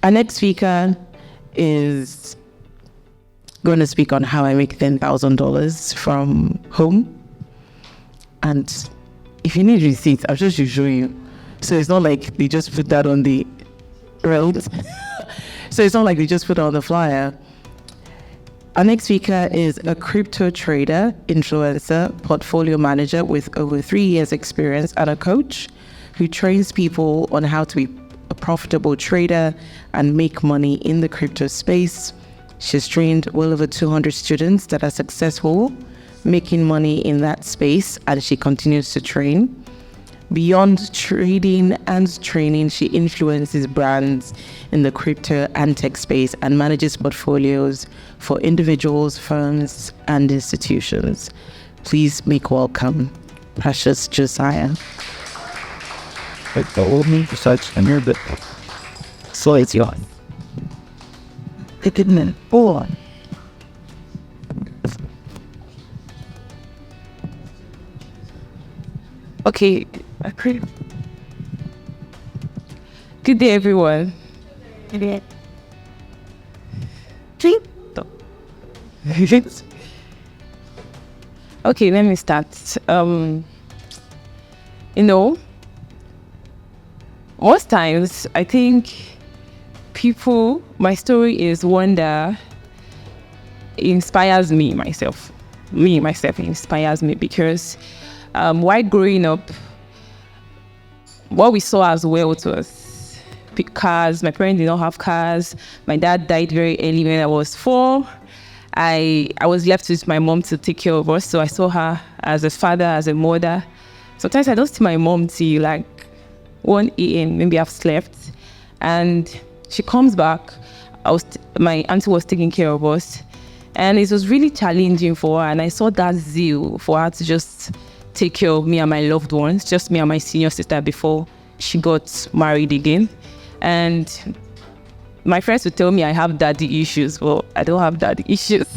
Our next speaker is going to speak on how I make $10,000 from home. And if you need receipts, I'll just show you. So it's not like they just put that on the road. So it's not like they just put it on the flyer. Our next speaker is a crypto trader, influencer, portfolio manager with over 3 years experience and a coach who trains people on how to be a profitable trader and make money in the crypto space. She's trained well over 200 students that are successful, making money in that space, and she continues to train. Beyond trading and training, she influences brands in the crypto and tech space and manages portfolios for individuals, firms, and institutions. Please make welcome Precious Josiah. Such a bit. So it's on. It didn't hold on. Okay. Good day, everyone. Good day. Okay, let me start. Most times I think my story is one that inspires me myself. Inspires me because while growing up, what we saw as wealth was cars. My parents did not have cars. My dad died very early when I was 4. I was left with my mom to take care of us. So I saw her as a father, as a mother. Sometimes I don't see my mom till like 1 a.m. Maybe I've slept. And she comes back. My auntie was taking care of us. And it was really challenging for her. And I saw that zeal for her to just take care of me and my loved ones, just me and my senior sister before she got married again. And my friends would tell me I have daddy issues. Well, I don't have daddy issues.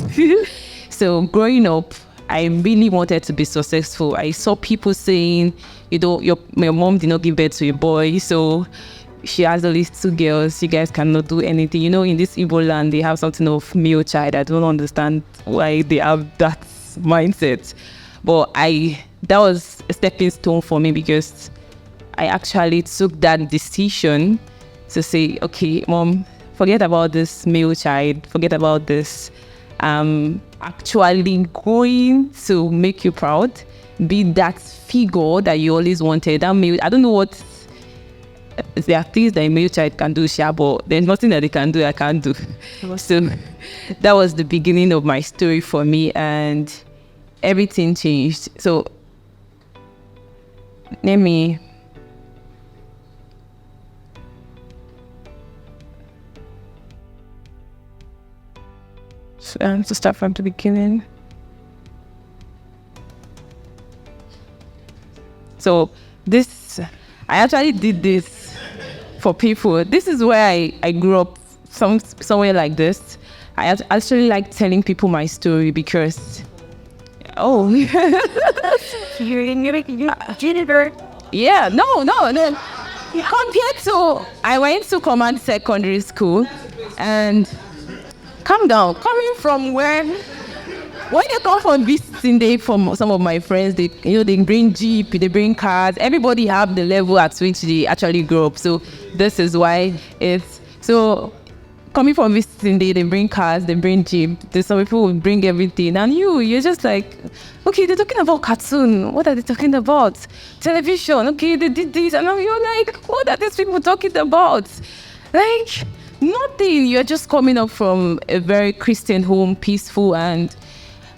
So growing up, I really wanted to be successful. I saw people saying, your mom did not give birth to a boy, so she has at least 2 girls. You guys cannot do anything. In this Igbo land, they have something of male child. I don't understand why they have that mindset. But that was a stepping stone for me because I actually took that decision to say, okay, Mom, forget about this male child, forget about this. Actually going to make you proud, be that figure that you always wanted. That male, I don't know what, there are things that a male child can do, but there's nothing that they can do I can't do. So that was the beginning of my story for me, and everything changed. So let me to start from the beginning. So I actually did this for people. This is where I grew up, somewhere like this. I actually like telling people my story because yeah, no. Compared to, I went to Command Secondary School, and calm down. Coming from when you come from visiting day from some of my friends, they bring Jeep, they bring cars. Everybody have the level at which they actually grow up. So this is why it's so. Coming from visiting day, they bring cars, they bring Jeep. There's some people will bring everything, and you're just like, okay, they're talking about cartoon. What are they talking about? Television. Okay, they did this, and you're like, what are these people talking about? Like nothing. You're just coming up from a very Christian home, peaceful, and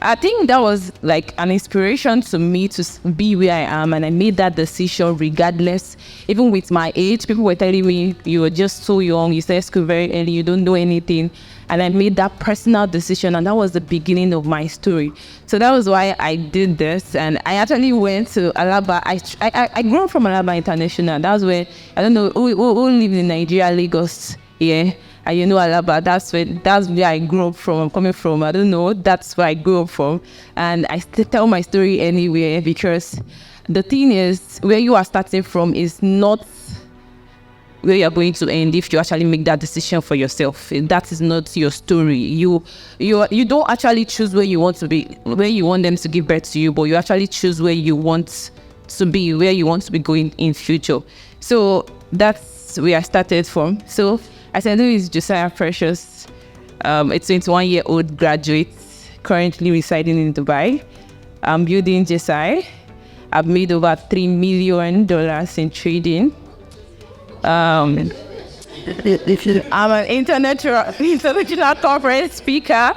I think that was like an inspiration to me to be where I am, and I made that decision regardless. Even with my age, people were telling me, you were just so young, you started school very early, you don't know anything. And I made that personal decision, and that was the beginning of my story. So that was why I did this, and I actually went to Alaba. I grew up from Alaba International. That was where, I don't know, who lived in Nigeria, Lagos, yeah. And Alaba, that's where I grew up from. I'm coming from, I don't know, that's where I grew up from. And I still tell my story anywhere, because the thing is, where you are starting from is not where you're going to end if you actually make that decision for yourself. That is not your story. You don't actually choose where you want to be, where you want them to give birth to you, but you actually choose where you want to be, where you want to be going in future. So that's where I started from. So as I know, is Josiah Precious, a 21-year-old graduate currently residing in Dubai. I'm building Josiah. I've made over $3 million in trading. I'm an international corporate speaker.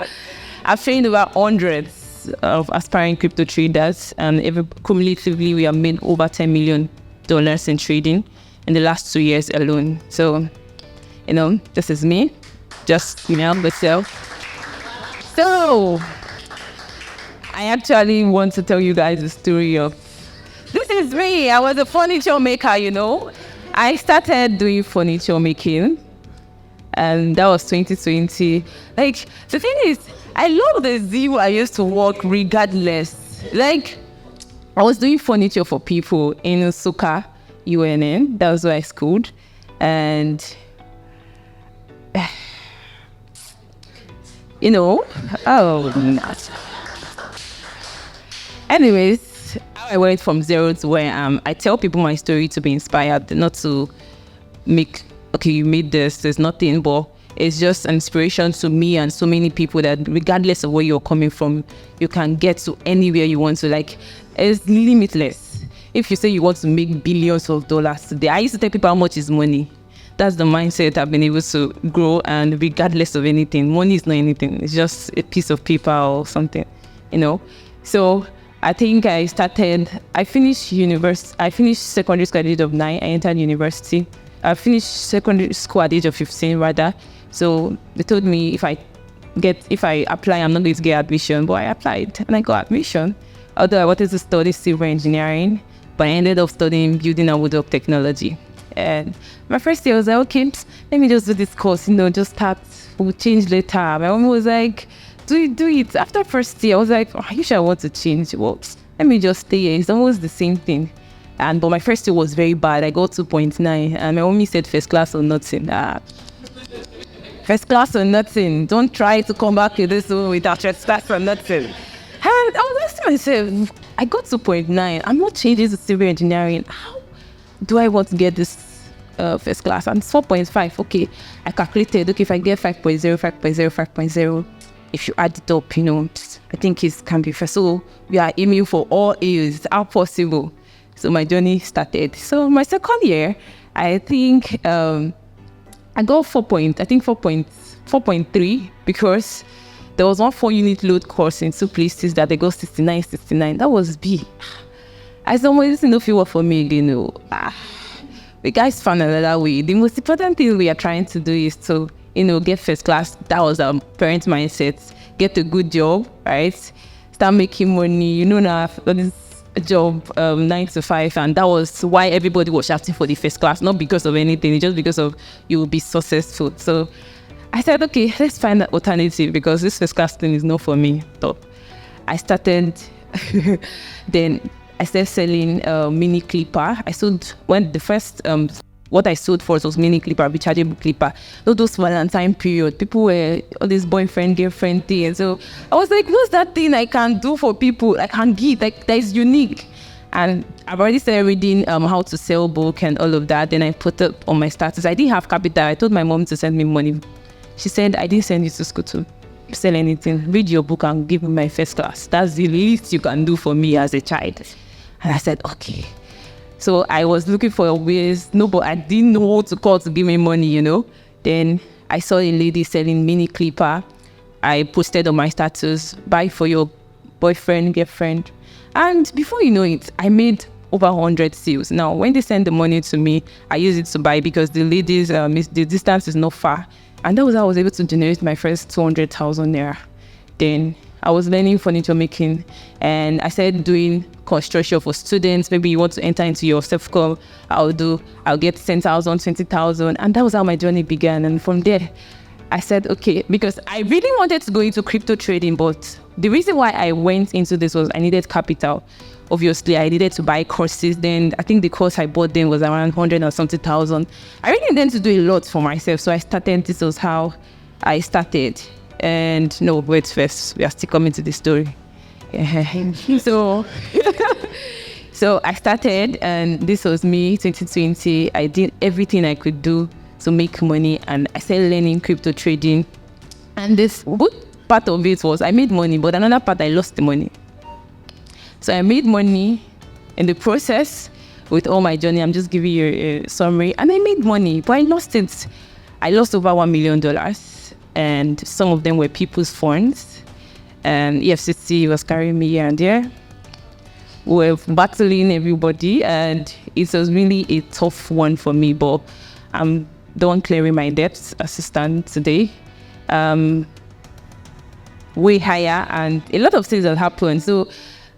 I've trained over hundreds of aspiring crypto traders, and cumulatively we have made over $10 million in trading in the last 2 years alone. So, this is me, just myself. So, I actually want to tell you guys the story of this is me. I was a furniture maker, I started doing furniture making, and that was 2020. Like, the thing is, I love the zeal I used to work regardless. Like, I was doing furniture for people in Suka, UNN. That was where I schooled. And, anyways, how I went from zero to where I am. I tell people my story to be inspired, not to make, okay, you made this, there's nothing, but it's just an inspiration to me and so many people that regardless of where you're coming from, you can get to anywhere you want to. Like, it's limitless. If you say you want to make billions of dollars today, I used to tell people how much is money. That's the mindset I've been able to grow, and regardless of anything, money is not anything. It's just a piece of paper or something, So I think I finished secondary school at the age of 9. I entered university. I finished secondary school at the age of 15 rather. So they told me if I apply, I'm not going to get admission, but I applied and I got admission. Although I wanted to study civil engineering, but I ended up studying building and woodwork technology. And my first year I was like, okay, let me just do this course, just start, we'll change later. My mom was like, do it. After first year, I was like, are you sure I want to change? Well, let me just stay here. It's almost the same thing. But my first year was very bad. I got 2.9, and my mommy said first class or nothing. First class or nothing. Don't try to come back with this one without first class or nothing. And I was asking myself, I got 2.9. I'm not changing to civil engineering. How do I want to get this first class? And it's 4.5. Okay, I calculated. Okay, if I get 5.0, 5.0, 5.0, if you add it up, I think it can be first. So we are aiming for all A's, how possible. So my journey started. So my second year, I think I got 4.3 because there was one 4-unit load course in 2 places that they got 69. That was B. I said, this is no fuel for me again. The guys found another way. The most important thing we are trying to do is to, get first class. That was our parents' mindset. Get a good job, right? Start making money. Now this job 9 to 5, and that was why everybody was shouting for the first class, not because of anything, just because of you will be successful. So I said, okay, let's find an alternative because this first class thing is not for me. So I started. Then I started selling mini clipper. I sold when the first what I sold first was mini clipper, rechargeable clipper. Those Valentine period, people were all this boyfriend, girlfriend thing. And so I was like, what's that thing I can do for people? I can give, like, that is unique. And I've already started reading how to sell book and all of that. Then I put it on my status. I didn't have capital. I told my mom to send me money. She said, I didn't send you to school to sell anything. Read your book and give me my first class. That's the least you can do for me as a child. And I said, okay. So I was looking for ways, but I didn't know who to call to give me money, Then I saw a lady selling mini clipper. I posted on my status, buy for your boyfriend, girlfriend. And before you know it, I made over 100 sales. Now, when they send the money to me, I use it to buy because the ladies, the distance is not far. And that was how I was able to generate my first 200,000 naira. Then I was learning furniture making, and I started doing construction for students. Maybe you want to enter into your self-com, I'll get 10,000, 20,000. And that was how my journey began. And from there, I said, okay, because I really wanted to go into crypto trading, but the reason why I went into this was I needed capital. Obviously, I needed to buy courses. Then I think the course I bought then was around 100 or something thousand. I really needed to do a lot for myself. So I started, this was how I started. And no, wait first, we are still coming to the story. So, so I started, and this was me, 2020. I did everything I could do to make money, and I started learning crypto trading. And this good part of it was I made money, but another part I lost the money. So I made money in the process with all my journey. I'm just giving you a summary. And I made money, but I lost it. I lost over $1 million. And some of them were people's funds. And EFCC was carrying me here and there. We were battling everybody. And it was really a tough one for me. But I'm done clearing my debts as I stand today. Way higher. And a lot of things have happened. So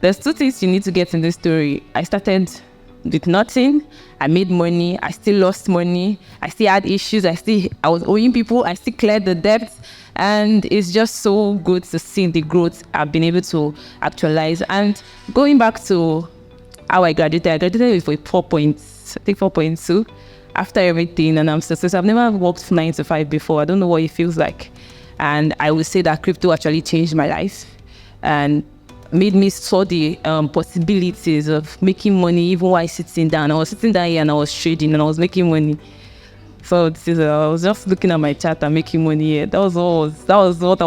there's two things you need to get in this story. I started with nothing. I made money. I still lost money. I still had issues. I was owing people. I still cleared the debts. And it's just so good to see the growth I've been able to actualize. And going back to how I graduated with a 4.2 after everything. And I'm successful. I've never worked 9 to 5 before. I don't know what it feels like. And I would say that crypto actually changed my life and made me saw the possibilities of making money even while sitting down. I was sitting down here and I was trading and I was making money. So I was just looking at my chart and making money here. That was what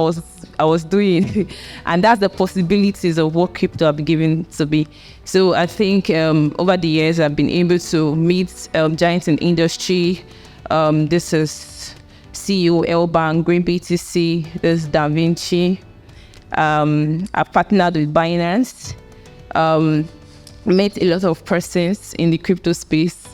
I was doing. And that's the possibilities of what crypto I've been given to be. So I think over the years I've been able to meet giants in industry. This is CEO Elbank, Green BTC, this is Da Vinci. I've partnered with Binance, met a lot of persons in the crypto space,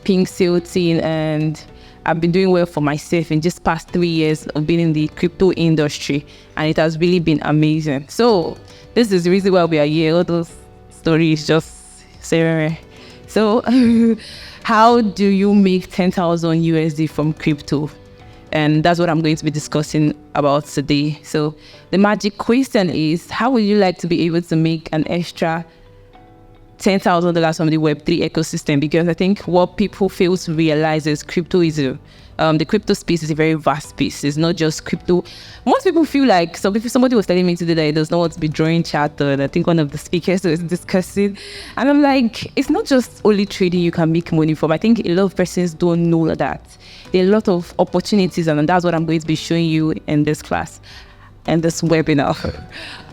Pink Silting, and I've been doing well for myself in just past 3 years of being in the crypto industry, and it has really been amazing. So this is the reason why we are here. All those stories just say. So how do you make 10,000 USD from crypto? And that's what I'm going to be discussing about today. So the magic question is, how would you like to be able to make an extra $10,000 from the Web3 ecosystem? Because I think what people fail to realize is crypto is the crypto space is a very vast space. It's not just crypto. Most people feel like, somebody was telling me today that he does not want to be drawing charter. And I think one of the speakers was discussing. And I'm like, it's not just only trading you can make money from. I think a lot of persons don't know that. There are a lot of opportunities, and that's what I'm going to be showing you in this class and this webinar.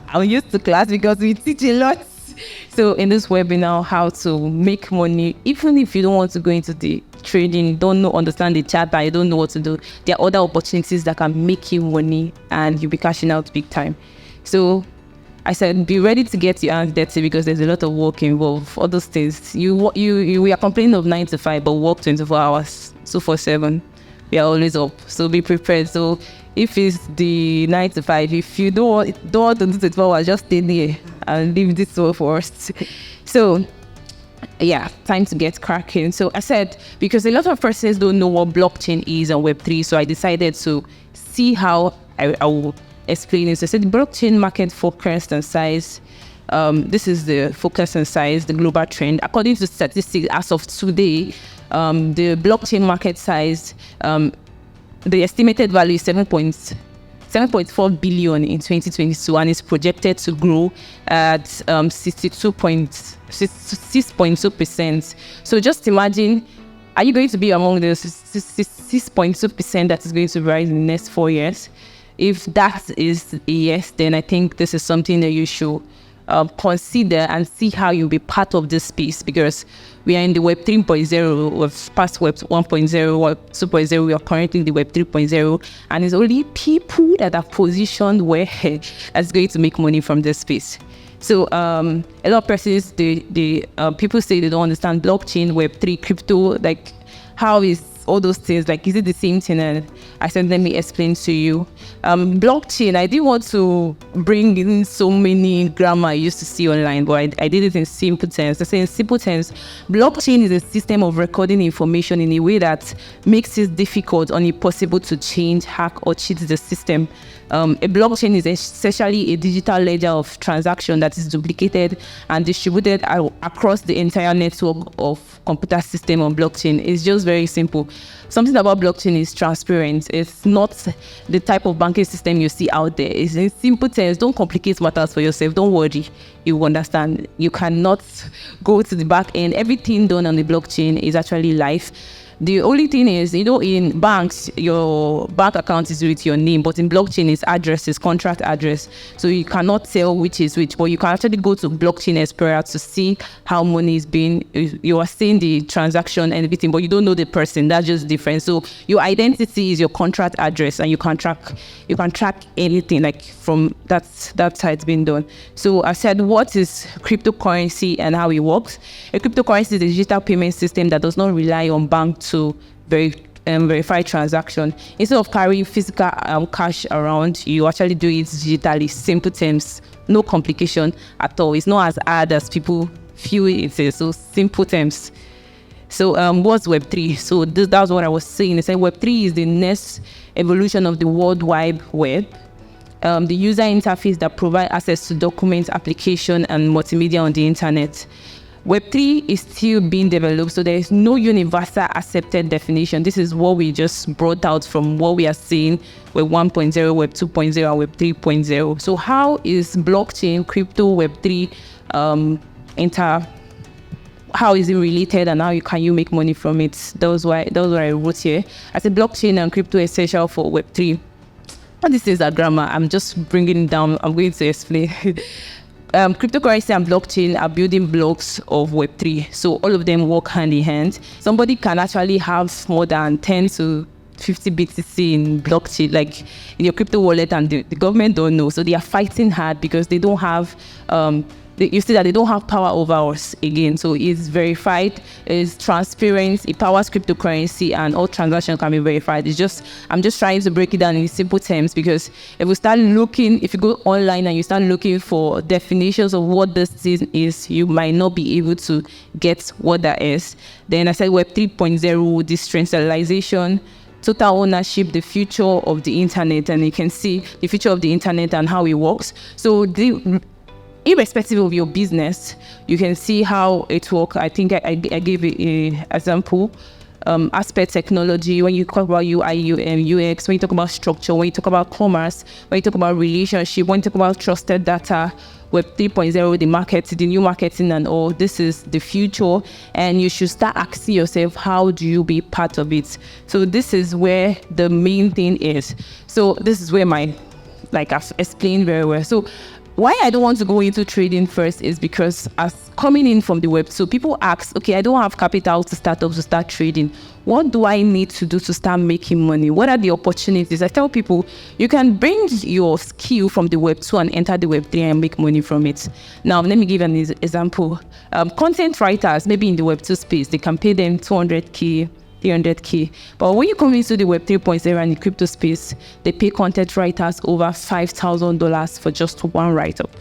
I'm used to class because we teach a lot. So in this webinar, how to make money, even if you don't want to go into the trading, understand the chart, but you don't know what to do, there are other opportunities that can make you money and you'll be cashing out big time. So I said, be ready to get your hands dirty because there's a lot of work involved. All those things. We are complaining of 9 to 5, but work 24 hours, 247. We are always up. So be prepared. So if it's the 9 to 5, if you don't want to do 24 hours, just stay there and leave this one for us. So yeah, time to get cracking. So I said, because a lot of persons don't know what blockchain is and Web3, so I decided to see how I will explain it. So I said blockchain market focus and size. This is the focus and size, the global trend. According to statistics as of today, the blockchain market size, the estimated value is 7.4 billion in 2022, and is projected to grow at 6.2%. So just imagine, are you going to be among the 6.2% that is going to rise in the next 4 years? If that is a yes, then I think this is something that you should consider and see how you'll be part of this space, because we are in the Web 3.0, we've passed Web 1.0, Web 2.0, we are currently in the Web 3.0, and it's only people that are positioned where that's going to make money from this space. So a lot of persons, people say they don't understand blockchain, Web 3, crypto, like how is all those things? Like, is it the same thing? And I said, let me explain to you. Blockchain, I didn't want to bring in so many grammar I used to see online, but I did it in simple terms. I say in simple terms, blockchain is a system of recording information in a way that makes it difficult or impossible to change, hack, or cheat the system. A blockchain is essentially a digital ledger of transaction that is duplicated and distributed across the entire network of computer system on blockchain. It's just very simple. Something about blockchain is transparent. It's not the type of banking system you see out there. It's in simple terms. Don't complicate matters for yourself. Don't worry. You understand. You cannot go to the back end. Everything done on the blockchain is actually live. The only thing is, in banks, your bank account is with your name, but in blockchain, it's addresses, contract address. So you cannot tell which is which, but you can actually go to Blockchain Explorer to see how money is being, you are seeing the transaction and everything, but you don't know the person. That's just different. So your identity is your contract address, and you can track anything like from that's how it's been done. So I said, what is cryptocurrency and how it works? A cryptocurrency is a digital payment system that does not rely on bank to verify transaction. Instead of carrying physical cash around, you actually do it digitally. Simple terms, no complication at all. It's not as hard as people feel it is. So simple terms. So what's Web3? So that's what I was saying. I said Web3 is the next evolution of the World Wide Web. The user interface that provides access to documents, application, and multimedia on the internet. Web3 is still being developed, so there is no universal accepted definition. This is what we just brought out from what we are seeing Web 1.0, Web 2.0, and Web 3.0. So how is blockchain, crypto, Web3 how is it related, and how can you make money from it? That was what I wrote here. I said blockchain and crypto essential for Web3. And this is a grammar. I'm just bringing it down. I'm going to explain. Cryptocurrency and blockchain are building blocks of Web3. So all of them work hand in hand. Somebody can actually have more than 10 to 50 BTC in blockchain, like in your crypto wallet, and the government don't know. So they are fighting hard because they don't have, you see that they don't have power over us again. So it's verified, it's transparent, it powers cryptocurrency, and all transactions can be verified. I'm just trying to break it down in simple terms, because if you go online and you start looking for definitions of what this thing is, you might not be able to get what that is. Then I said Web 3.0, decentralization, total ownership, the future of the internet, and you can see the future of the internet and how it works. So irrespective of your business, you can see how it works. I think I gave an example. Aspect technology, when you talk about UI, UX, when you talk about structure, when you talk about commerce, when you talk about relationship, when you talk about trusted data, Web 3.0, the new marketing and all, this is the future, and you should start asking yourself, how do you be part of it? So this is where the main thing is. So this is where I've explained very well. So why I don't want to go into trading first is because as coming in from the web, so people ask, okay, I don't have capital to start trading. What do I need to do to start making money? What are the opportunities? I tell people, you can bring your skill from the Web 2 and enter the Web 3 and make money from it. Now, let me give an example. Content writers, maybe in the Web 2 space, they can pay them 200K, 300K. But when you come into the Web 3.0 and the crypto space, they pay content writers over $5,000 for just one write-up.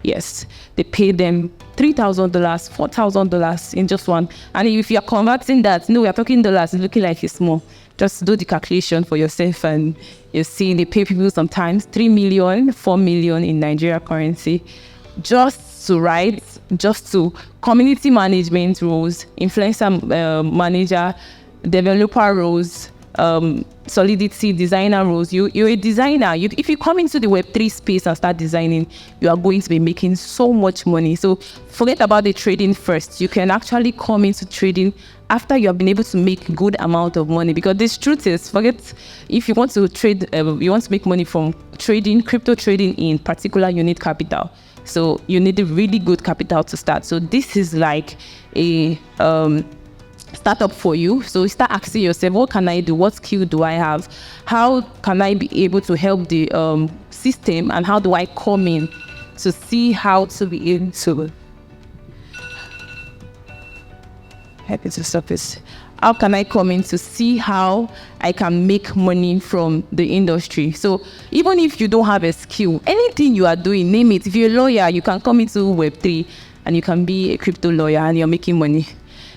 Yes, they pay them $3,000, $4,000 in just one. And if you're converting that, no, we're talking dollars, it's looking like it's more. Just do the calculation for yourself, and you see they pay people sometimes 3 million, 4 million in Nigeria currency just to write, just to community management roles, influencer manager, developer roles, Solidity designer roles. You're a designer. If you come into the Web3 space and start designing, you are going to be making so much money. So forget about the trading first. You can actually come into trading after you have been able to make a good amount of money. Because this truth is, forget if you want to trade, you want to make money from trading, crypto trading in particular, you need capital. So you need a really good capital to start. So this is like a startup for you. So start asking yourself, what can I do? What skill do I have? How can I be able to help the system? And how do I come in to see how to be able to help it to surface? how can I come in to see how I can make money from the industry? So even if you don't have a skill, anything you are doing, name it. If you're a lawyer, you can come into Web3 and you can be a crypto lawyer and you're making money.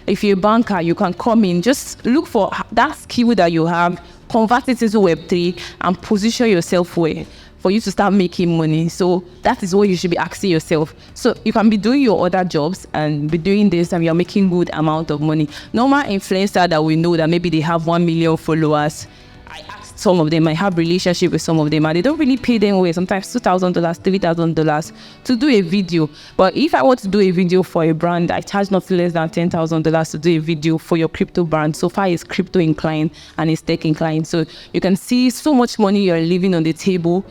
If you're a banker, you can come in, just look for that skill that you have, convert it into Web3 and position yourself where for you to start making money. So that is what you should be asking yourself. So you can be doing your other jobs and be doing this and you're making good amount of money. Normal influencer that we know that maybe they have 1 million followers, I asked some of them, I have relationship with some of them and they don't really pay them well, sometimes $2,000, $3,000 to do a video. But if I want to do a video for a brand, I charge nothing less than $10,000 to do a video for your crypto brand. So far it's crypto inclined and it's tech inclined. So you can see so much money you're leaving on the table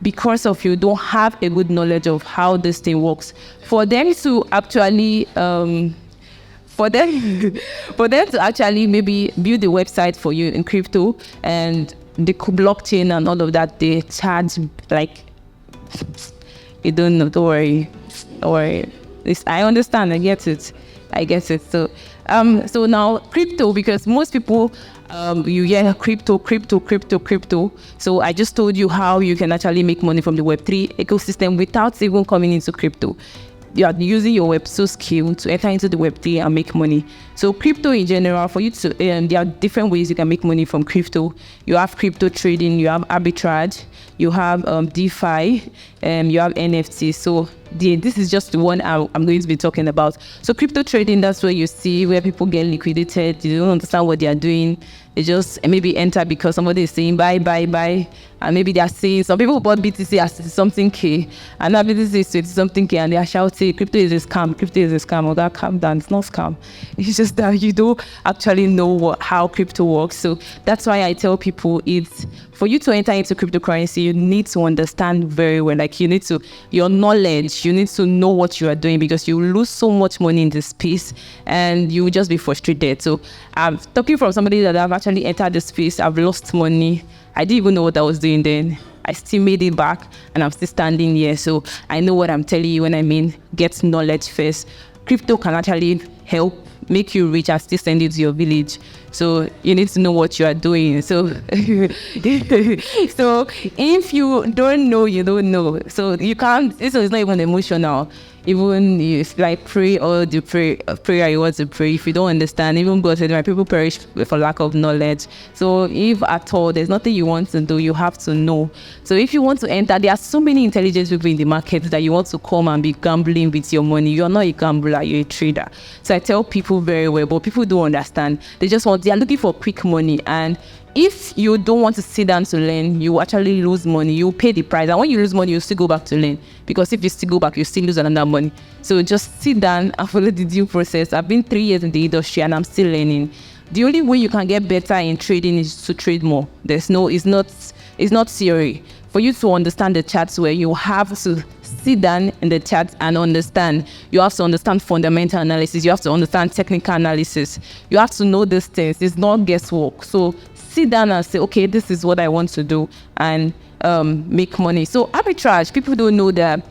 because of you don't have a good knowledge of how this thing works. For them to actually for them to actually maybe build a website for you in crypto and the blockchain and all of that, they charge like, you don't know, don't worry. I understand, I get it. So so now crypto, because most people you hear crypto. So I just told you how you can actually make money from the Web3 ecosystem without even coming into crypto. You are using your Web2 skill to enter into the Web3 and make money. So crypto in general, for you to, there are different ways you can make money from crypto. You have crypto trading, you have arbitrage, you have DeFi, you have NFT. So this is just the one I'm going to be talking about. So crypto trading, that's where you see where people get liquidated. You don't understand what they are doing. They just maybe enter because somebody is saying buy. And maybe they are saying, some people bought BTC as something K, and now BTC is 20 something K, and they are shouting, crypto is a scam. Oh, that calm down, it's not scam. It's just that you don't actually know how crypto works. So that's why I tell people, it's for you to enter into cryptocurrency, you need to understand very well. Like your knowledge, you need to know what you are doing, because you lose so much money in this space and you will just be frustrated. So I'm talking from somebody that I've actually entered the space. I've lost money. I didn't even know what I was doing then. I still made it back and I'm still standing here. So I know what I'm telling you when I mean get knowledge first. Crypto can actually help make you rich and still send it to your village. So you need to know what you are doing. So so if you don't know, you don't know. So you can't, this is not even emotional. Even if like pray or the prayer you want to pray, if you don't understand, even God said, my people perish for lack of knowledge. So if at all there's nothing you want to do, you have to know. So if you want to enter, there are so many intelligent people in the market that you want to come and be gambling with your money. You're not a gambler, you're a trader. So I tell people very well, but people don't understand. They are looking for quick money, and if you don't want to sit down to learn, you actually lose money. You pay the price, and when you lose money, you still go back to learn, because if you still go back, you still lose another money. So just sit down and follow the due process. I've been 3 years in the industry and I'm still learning. The only way you can get better in trading is to trade more. It's not theory. For you to understand the charts, where you have to sit down in the charts and understand. You have to understand fundamental analysis. You have to understand technical analysis. You have to know these things. It's not guesswork. So sit down and say, okay, this is what I want to do, and make money. So arbitrage, people don't know that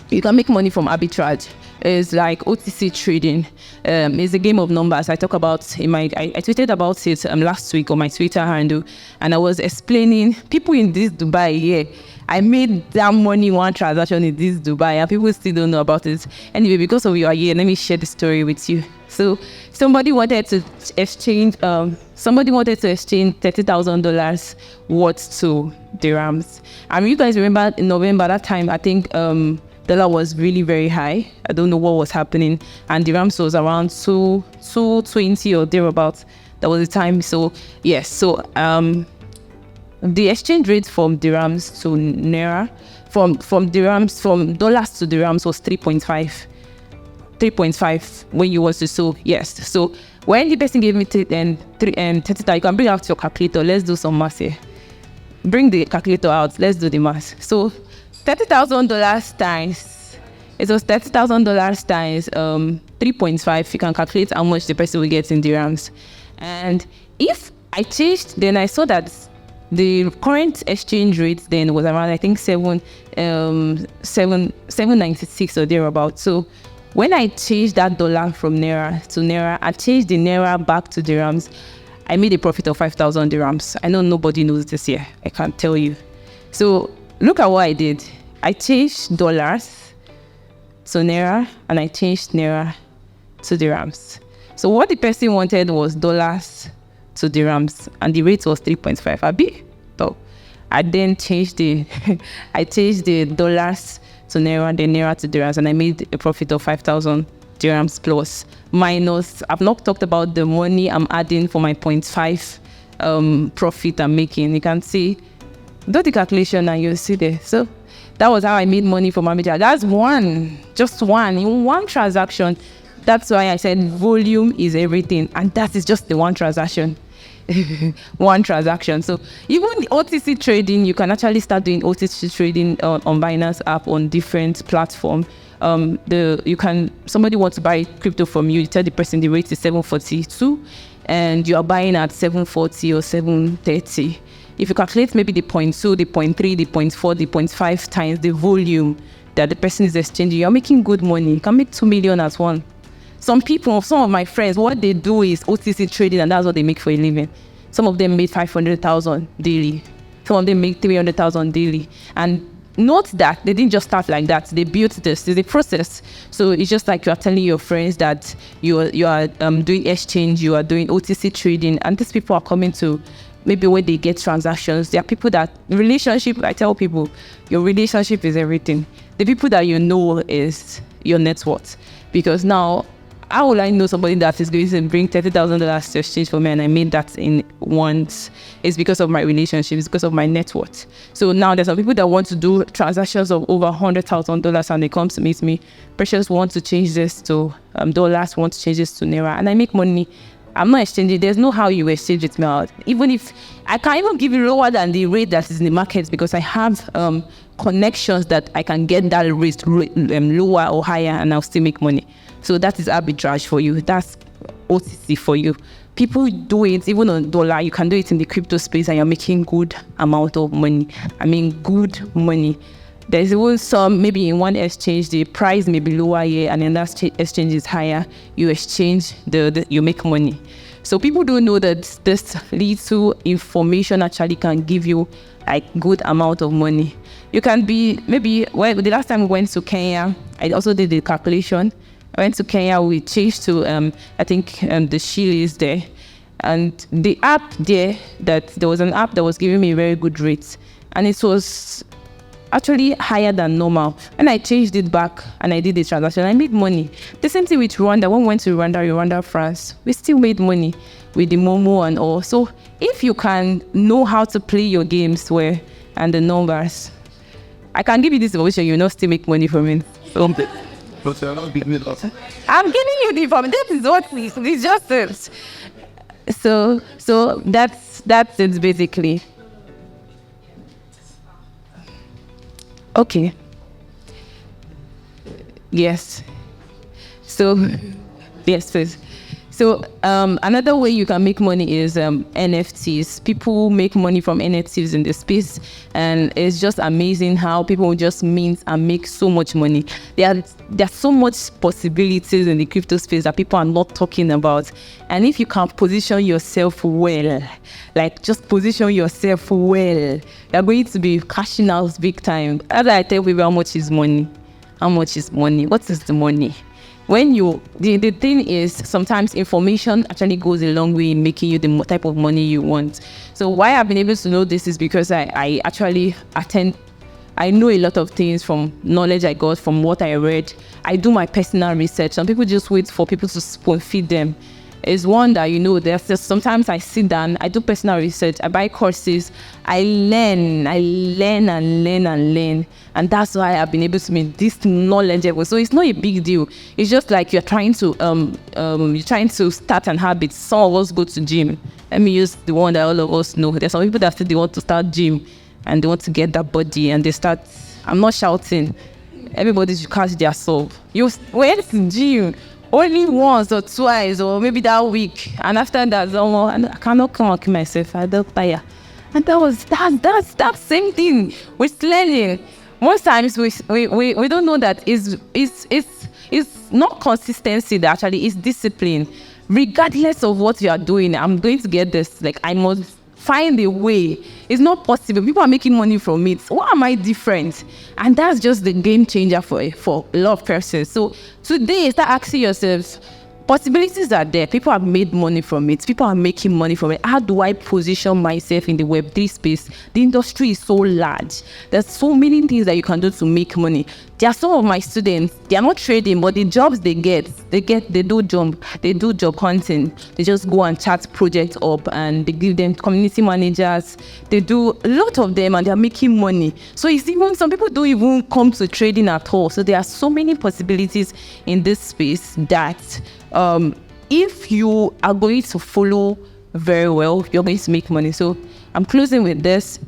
you can make money from arbitrage. It's like OTC trading. It's a game of numbers. I talk about I tweeted about it last week on my Twitter handle, and I was explaining people in this Dubai here. I made that money one transaction in this Dubai, and people still don't know about it. Anyway, because of you are here, let me share the story with you. So somebody wanted to exchange $30,000 worth to dirhams. And you guys remember in November that time, I think dollar was really very high. I don't know what was happening, and dirhams was around 220 or thereabouts. That was the time. So yes, so the exchange rate from dirhams to naira, from dollars to dirhams was 3.5 when you was to. So yes, so when the person gave me 30,000, you can bring out your calculator. Let's do some math here. Bring the calculator out. Let's do the math. So $30,000 times, it was $30,000 times 3.5. You can calculate how much the person will get in dirhams. And if I changed, then I saw that the current exchange rate then was around, I think 796 or thereabouts. So When I changed that dollar from naira to naira, I changed the naira back to dirhams, I made a profit of 5,000 dirhams. I know nobody knows this here. I can't tell you. So look at what I did. I changed dollars to naira, and I changed naira to dirhams. So what the person wanted was dollars to dirhams, and the rate was 3.5. Abi? So I then changed the I changed the dollars to naira, then naira to dirhams, and I made a profit of 5,000 dirhams plus minus. I've not talked about the money I'm adding for my 0.5 profit I'm making. You can see, do the calculation and you'll see there. So that was how I made money from Abidjan. That's just one in one transaction. That's why I said volume is everything, and that is just the one transaction. One transaction. So even the OTC trading, you can actually start doing OTC trading on Binance app on different platform. Somebody wants to buy crypto from you, you tell the person the rate is 742 and you are buying at 740 or 730. If you calculate maybe the 0.2, the 0.3, the 0.4, the 0.5 times the volume that the person is exchanging, you're making good money. You can make 2 million as one. Some of my friends, what they do is OTC trading, and that's what they make for a living. Some of them made 500,000 daily. Some of them make 300,000 daily. And note that they didn't just start like that. They built this. It's a process. So it's just like you are telling your friends that you are doing exchange, you are doing OTC trading, and these people are coming to maybe where they get transactions. There are people that relationship. I tell people, your relationship is everything. The people that you know is your net worth, because now, how will I know somebody that is going to bring $30,000 to exchange for me and I made that in once? It's because of my relationship, it's because of my net worth. So now there's some people that want to do transactions of over $100,000 and they come to meet me. Precious wants to change this to dollars, want to change this to naira, and I make money. I'm not exchanging. There's no how you exchange it now. Even if I can't even give you lower than the rate that is in the market, because I have connections that I can get that rate lower or higher and I'll still make money. So that is arbitrage for you. That's OTC for you. People do it even on dollar. You can do it in the crypto space and you're making good amount of money. I mean, good money. There's even some, maybe in one exchange, the price may be lower here and in that exchange is higher. You exchange, you make money. So people don't know that this little information actually can give you like good amount of money. You can be, maybe, the last time we went to Kenya, I also did the calculation. I went to Kenya, we changed to, I think the Shilling is there. And the app there, there was an app that was giving me very good rates. And it was actually higher than normal. When I changed it back and I did the transaction, I made money. The same thing with Rwanda. When we went to Rwanda, France, we still made money with the Momo and all. So if you can know how to play your games well and the numbers, I can give you this information, you'll not still make money from it. So, I'm giving you the information. That is what it's just it. So that's it basically. Okay. Yes. So, yes, please. So, another way you can make money is NFTs. People make money from NFTs in the space, and it's just amazing how people just mint and make so much money. There are so much possibilities in the crypto space that people are not talking about. And if you can position yourself well, like just position yourself well, you're going to be cashing out big time. As I tell people, how much is money? How much is money? What is the money? When the thing is, sometimes information actually goes a long way in making you the type of money you want. So why I've been able to know this is because I actually I know a lot of things from knowledge I got, from what I read. I do my personal research. Some people just wait for people to spoon feed them. It's one that, there's just sometimes I sit down, I do personal research, I buy courses, I learn. And that's why I've been able to make this knowledgeable. So it's not a big deal. It's just like you're trying to start an habit. Some of us go to gym. Let me use the one that all of us know. There's some people that say they want to start gym and they want to get that body and they start, I'm not shouting. Everybody should catch their soul. You went to gym only once or twice or maybe that week, and after that, I cannot come and kill myself. I don't tire. And that's that same thing with learning. Most times we don't know that it's it's not consistency that actually is discipline. Regardless of what you are doing, I'm going to get this. Like, I must find a way. It's not possible. People are making money from it. Why am I different? And that's just the game changer for a lot of persons. So today, start asking yourself, possibilities are there. People have made money from it. People are making money from it. How do I position myself in the Web3 space? The industry is so large. There's so many things that you can do to make money. There are some of my students, they are not trading, but the jobs they do job hunting. They just go and chat projects up and they give them community managers. They do a lot of them and they're making money. So it's even, some people don't even come to trading at all. So there are so many possibilities in this space that if you are going to follow very well, you're going to make money. So I'm closing with this.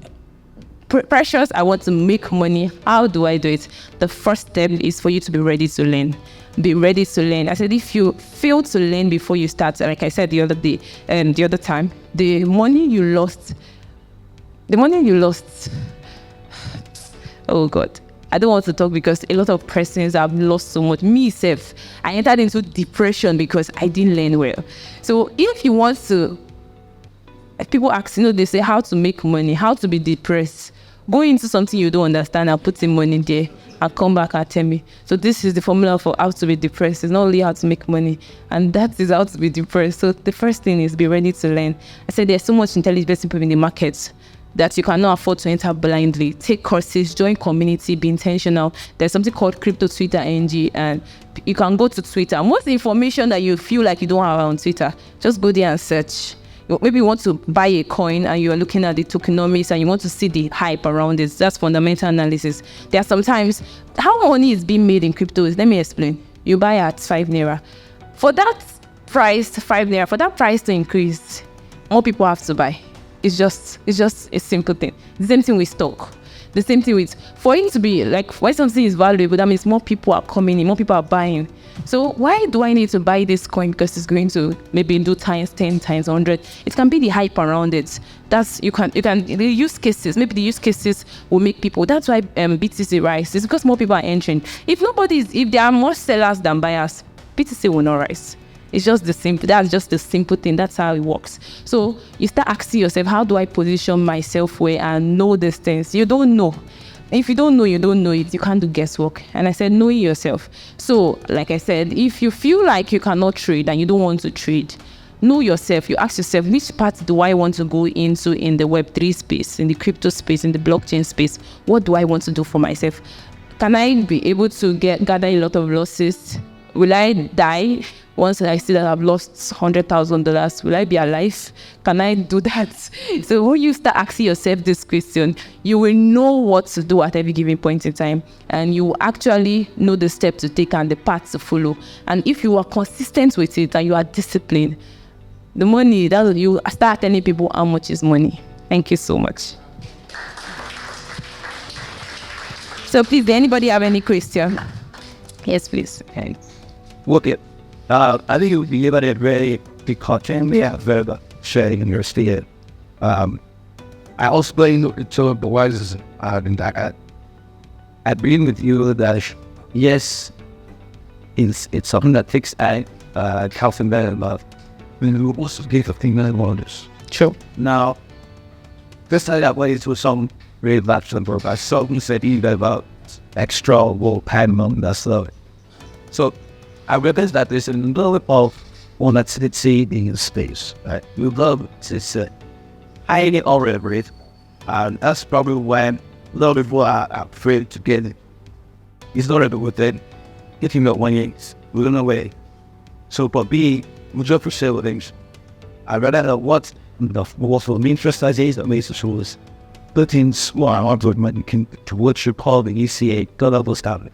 Precious, I want to make money. How do I do it? The first step is for you to be ready to learn. Be ready to learn. I said, if you fail to learn before you start, like I said the other day, the other time, the money you lost, oh God, I don't want to talk because a lot of persons have lost so much. Me self, I entered into depression because I didn't learn well. So if you want to, people ask, they say how to make money, how to be depressed. Go into something you don't understand and put in money there and come back and tell me. So this is the formula for how to be depressed. It's not only how to make money, and that is how to be depressed. So the first thing is be ready to learn. I said there's so much intelligent people in the market that you cannot afford to enter blindly. Take courses, join community, be intentional. There's something called Crypto Twitter NG, and you can go to Twitter. Most information that you feel like you don't have on Twitter, just go there and search. Maybe you want to buy a coin and you're looking at the tokenomics and you want to see the hype around it. That's fundamental analysis. There are sometimes, how money is being made in crypto is, let me explain. You buy at 5 naira. For that price, 5 naira, for that price to increase, more people have to buy. It's just a simple thing. The same thing with stock. The same thing with, for it to be like, when something is valuable, that means more people are coming in, more people are buying. So why do I need to buy this coin? Because it's going to maybe do times 10, times 100. It can be the hype around it. That's, you can, the use cases, maybe the use cases will make people, that's why BTC rise. It's because more people are entering. If there are more sellers than buyers, BTC will not rise. It's just that's just the simple thing. That's how it works. So you start asking yourself, how do I position myself where I know these things? You don't know. If you don't know, you don't know it. You can't do guesswork. And I said, know yourself. So like I said, if you feel like you cannot trade and you don't want to trade, know yourself. You ask yourself, which part do I want to go into in the Web3 space, in the crypto space, in the blockchain space? What do I want to do for myself? Can I be able to gather a lot of losses? Will I die once I see that I've lost $100,000? Will I be alive? Can I do that? So when you start asking yourself this question, you will know what to do at every given point in time, and you will actually know the step to take and the path to follow. And if you are consistent with it and you are disciplined, the money, that you start telling people how much is money. Thank you so much. So please, does anybody have any question? Yes, please. Okay. Okay. I think it would be about a very big content. We have verbal sharing in your sphere. I also explained to the wise in that I agree with you that yes, it's something that takes health and better love. We will also give a thing that wonders. Sure. Now, this time that way to some really bad number. I saw you said even about extra will pan on that slow. So I realize that there's a little bit of one that's in the space. Right? We love to highly overrated, and that's probably when a lot of people are afraid to get it. It's not able within getting that 1 year, we're on our way. So for me, we just for sale things. I read out what for me interest is that makes the shows putting small hardware money to what you call the ECA level standard.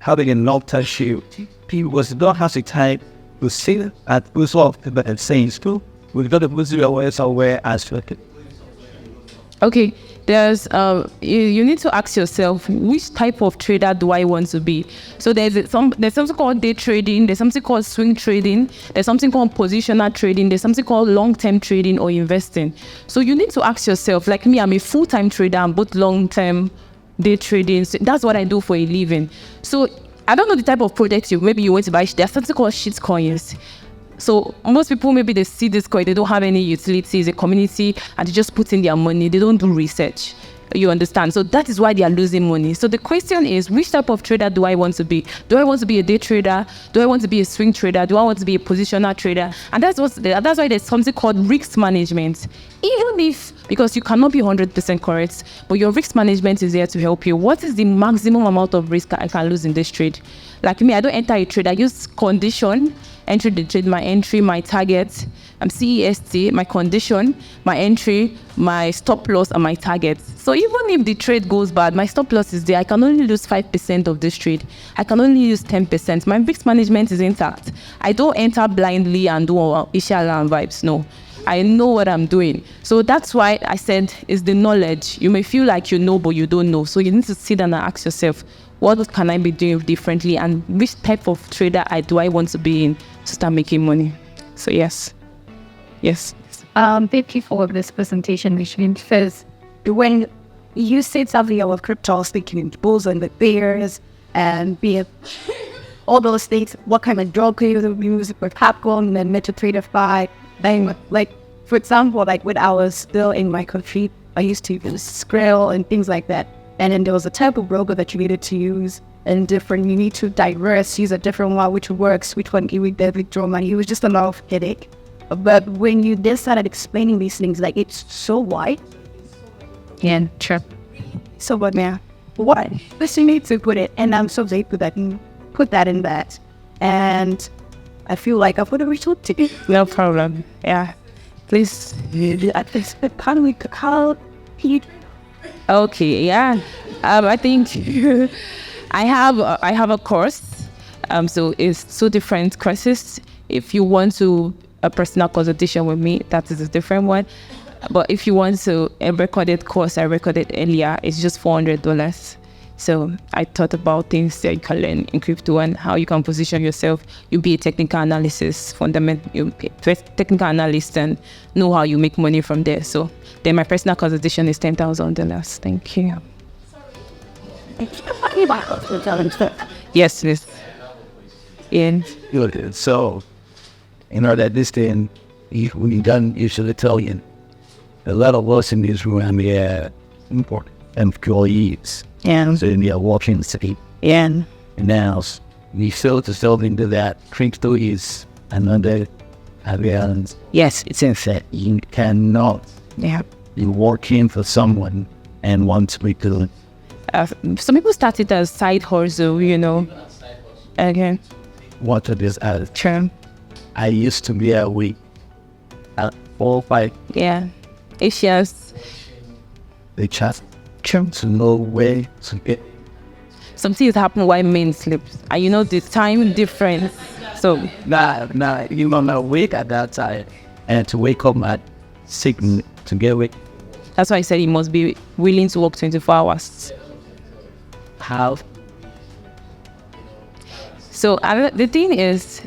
Having a long-term shield, people was not having time to see it and was off the same school. We've got to put it away somewhere as well. Okay, there's you need to ask yourself, which type of trader do I want to be? So there's something called day trading, there's something called swing trading, there's something called positional trading, there's something called long-term trading or investing. So you need to ask yourself, like me, I'm a full-time trader, I'm both long-term day trading. So that's what I do for a living. So I don't know the type of project maybe you want to buy. There's something called shit coins. So most people, maybe they see this coin, they don't have any utility, it's a community, and they just put in their money. They don't do research. You understand? So that is why they are losing money. So the question is, which type of trader do I want to be? Do I want to be a day trader? Do I want to be a swing trader? Do I want to be a positional trader? And that's why there's something called risk management. Even if, because you cannot be 100% correct, but your risk management is there to help you. What is the maximum amount of risk I can lose in this trade? Like me, I don't enter a trade. I use condition, enter the trade, my entry, my target, CEST, my condition, my entry, my stop loss, and my target. So even if the trade goes bad, my stop loss is there. I can only lose 5% of this trade. I can only lose 10%. My risk management is intact. I don't enter blindly and do Ishala and vibes. No. I know what I'm doing. So that's why I said it's the knowledge. You may feel like you know, but you don't know. So you need to sit down and ask yourself, what can I be doing differently, and which type of trader do I want to be in to start making money? So yes. Thank you for this presentation, Micheline, because when you said something about crypto, I was thinking in bulls and the bears and all those things, what kind of drug can you use for popcorn and MetaTrader 5. Then, like, for example, like when I was still in my country, I used to use Skrill and things like that. And then there was a type of broker that you needed to use, and you need to use a different one, which works, which one you would withdraw money. It was just a lot of headache. But when you then started explaining these things, like, it's so wide. Yeah, sure. So what, man? What? Listen, you need to put it, and I'm so grateful that you put that in that. And I feel like I put a result to it. No problem. Yeah. Please. Okay, yeah. I think I have a course. So it's 2 different courses. If you want to a personal consultation with me, that is a different one. But if you want to a recorded course, I recorded earlier, it's just $400. So I thought about things that you can learn in crypto and how you can position yourself. You be a technical analysis, technical analyst, and know how you make money from there. So then my personal consultation is $10,000. Thank you. Yes, please. Yeah. Good. So, in order this thing, when you're done, you should tell you a lot of us in this room are important employees. Yeah. So they are watching the city. Yeah. And now we still to sell into that crypto is another areas. Yes. It's in fact you cannot be working for someone and want to be good. Some people start it as side hustle, Again. What it is as. True. I used to be a week at 4 or 5. Yeah. Asians. They just to know where to get. Some things happen while men sleep. And the time difference. So Nah, you don't know wake at that time. And to wake up at 6 to get awake. That's why I said you must be willing to work 24 hours. How? So the thing is,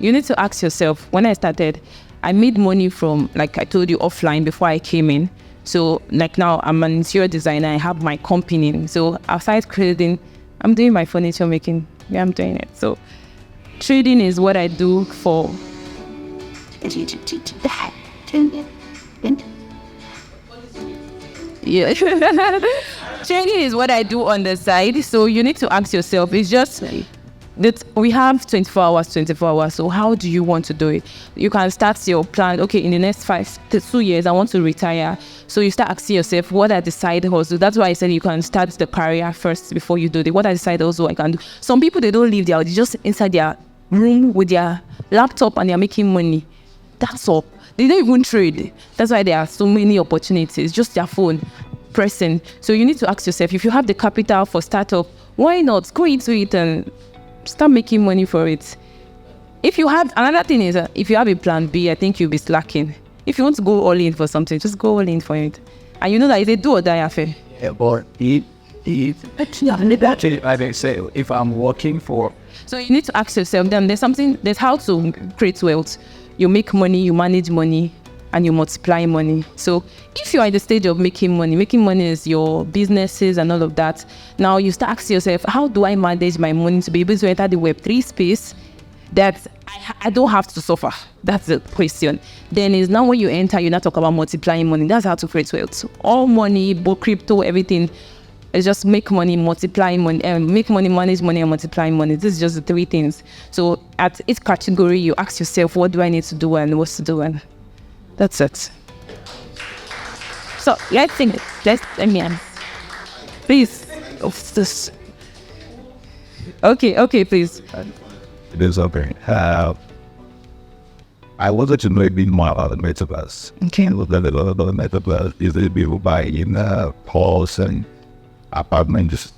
you need to ask yourself, when I started, I made money from, like I told you, offline before I came in. So like now I'm an interior designer, I have my company. So aside trading, I'm doing my furniture making. Yeah, I'm doing it. So trading is what I do for. Yeah. Trading is what I do on the side. So you need to ask yourself, it's just that we have 24 hours. So how do you want to do it? You can start your plan. Okay, in the next 2 years, I want to retire. So you start asking yourself, what are the side hustles? That's why I said you can start the career first before you do it. What are the side hustles I can do? Some people, they don't leave they're just inside their room with their laptop and they're making money. That's all. They don't even trade. That's why there are so many opportunities. Just their phone pressing. So you need to ask yourself, if you have the capital for startup, why not go into it and start making money for it? If you have, another thing is, if you have a plan B, I think you'll be slacking. If you want to go all in for something, just go all in for it. And you know that it's a do or die affair. Yeah, but I may say, if I'm working for. So you need to ask yourself, then there's how to create wealth. You make money, you manage money, and you multiply money. So if you are in the stage of making money is your businesses and all of that. Now you start asking yourself, how do I manage my money to be able to enter the Web3 space that I don't have to suffer? That's the question. Then is now when you enter, you now talk about multiplying money. That's how to create wealth. All money, both crypto, everything, is just make money, multiply money, make money, manage money, and multiply money. This is just the three things. So at each category, you ask yourself, what do I need to do and what's to do? And that's it. So let's think. Let me answer. Please. This. Okay, please. It is okay. I wanted to know a bit more about the metaverse. Okay. The metaverse is it people buying halls and apartments?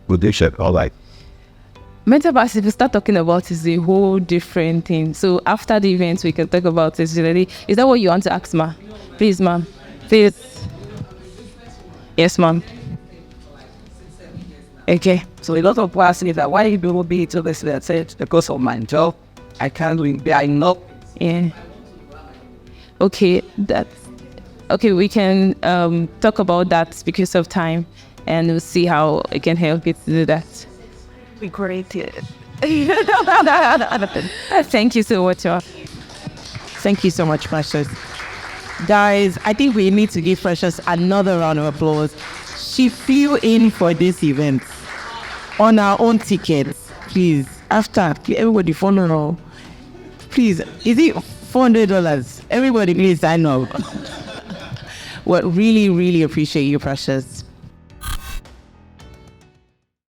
Would they share all like? Metaverse, if you start talking about, is a whole different thing. So after the event, we can talk about it. Really, is that what you want to ask, ma? Please, ma'am. Please. Yes, ma'am. Okay. So a lot of people ask me that why you will be to this that said because of my job, I can't do it. I know. Yeah. Okay, we can talk about that because of time, and we'll see how I can help you to do that. We created. Thank you so much. Thank you so much, Precious. Guys, I think we need to give Precious another round of applause. She flew in for this event on our own tickets. Please, after, everybody follow her. Please, is it $400? Everybody please sign up. Well, really, really appreciate you, Precious.